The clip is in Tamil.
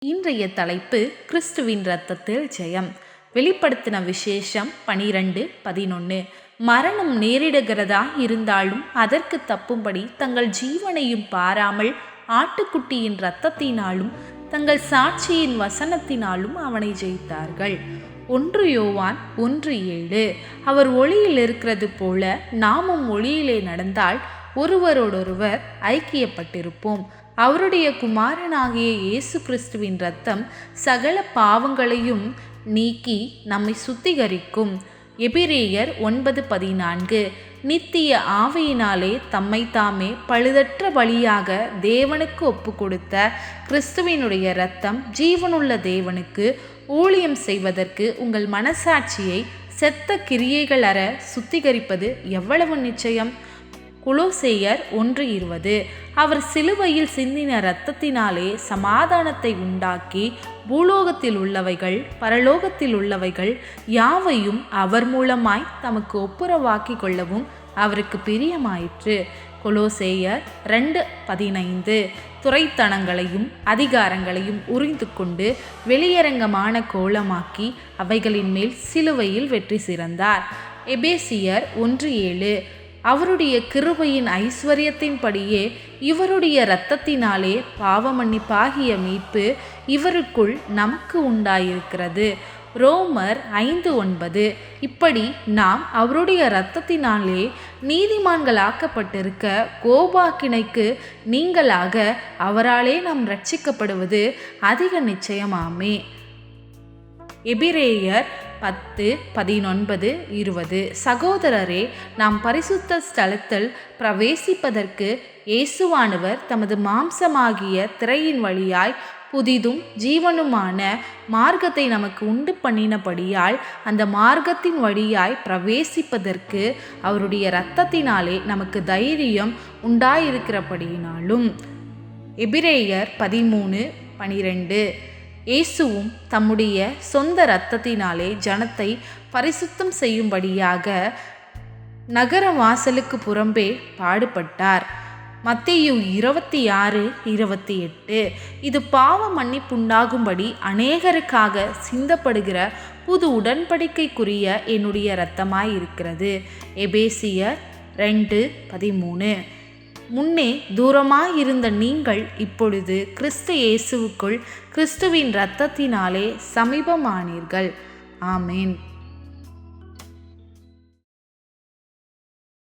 இன்றைய தலைப்பு கிறிஸ்துவின் இரத்தத்தில் ஜெயம். வெளிப்படுத்தின விசேஷம் 12:11. மரணம் நேரிடுகிறதா இருந்தாலும் அதற்கு தப்பும்படி தங்கள் ஜீவனையும் பாராமல் ஆட்டுக்குட்டியின் இரத்தத்தினாலும் தங்கள் சாட்சியின் வசனத்தினாலும் அவனை ஜெயித்தார்கள். 1 யோவான் 1:7. அவர் ஒளியில் இருக்கிறது போல நாமும் ஒளியிலே நடந்தால் ஒருவரோடொருவர் ஐக்கியப்பட்டிருப்போம். அவருடைய குமாரனாகிய இயேசு கிறிஸ்துவின் இரத்தம் சகல பாவங்களையும் நீக்கி நம்மை சுத்திகரிக்கும். எபிரேயர் 9:14. நித்திய ஆவியினாலே தம்மை தாமே பழுதற்ற பலியாக தேவனுக்கு ஒப்பு கொடுத்த கிறிஸ்துவினுடைய இரத்தம் ஜீவனுள்ள தேவனுக்கு ஊழியம் செய்வதற்கு உங்கள் மனசாட்சியை செத்த கிரியைகள் அற சுத்திகரிப்பது எவ்வளவு நிச்சயம். கொலோசேயர் 1:20. அவர் சிலுவையில் சிந்தின இரத்தத்தினாலே சமாதானத்தை உண்டாக்கி பூலோகத்தில் உள்ளவைகள் பரலோகத்தில் உள்ளவைகள் யாவையும் அவர் மூலமாய் தமக்கு ஒப்புரவாக்கி கொள்ளவும் அவருக்கு பிரியமாயிற்று. கொலோசேயர் 2:15. துரைத்தனங்களையும் அதிகாரங்களையும் உரிந்து கொண்டு வெளியரங்கமான கோலமாக்கி அவைகளின் மேல் சிலுவையில் வெற்றி சிறந்தார். எபேசியர் 1:7. அவருடைய கிருபையின் ஐஸ்வர்யத்தின்படியே இவருடைய இரத்தத்தினாலே பாவமன்னிப்பாகிய மீட்பு இவருக்குள் நமக்கு உண்டாயிருக்கிறது. ரோமர் 5:9. இப்படி நாம் அவருடைய இரத்தத்தினாலே நீதிமான்களாக்கப்பட்டிருக்க கோபாக்கினைக்கு நீங்களாக அவராலே நாம் ரட்சிக்கப்படுவது அதிக நிச்சயமாமே. எபிரேயர் 10:19-20. சகோதரரே, நாம் பரிசுத்த ஸ்தலத்தில் பிரவேசிப்பதற்கு இயேசுவானவர் தமது மாம்சமாகிய திரையின் வழியாய் புதிதும் ஜீவனுமான மார்க்கத்தை நமக்கு உண்டு பண்ணினபடியால் அந்த மார்க்கத்தின் வழியாய் பிரவேசிப்பதற்கு அவருடைய இரத்தத்தினாலே நமக்கு தைரியம் உண்டாயிருக்கிறபடியினாலும். எபிரேயர் 13:12. இயேசுவும் தம்முடைய சொந்த இரத்தத்தினாலே ஜனத்தை பரிசுத்தம் செய்யும்படியாக நகர வாசலுக்கு புறம்பே பாடுபட்டார். மத்தேயு 26:28. இது பாவ மன்னிப்புண்டாகும்படி அநேகருக்காக சிந்தப்படுகிற புது உடன்படிக்கைக்குரிய என்னுடைய இரத்தமாயிருக்கிறது. எபேசியர் 2:13. முன்னே தூரமாயிருந்த நீங்கள் இப்பொழுது கிறிஸ்து இயேசுவுக்குள் கிறிஸ்துவின் இரத்தத்தினாலே சமீபமானீர்கள். ஆமேன்.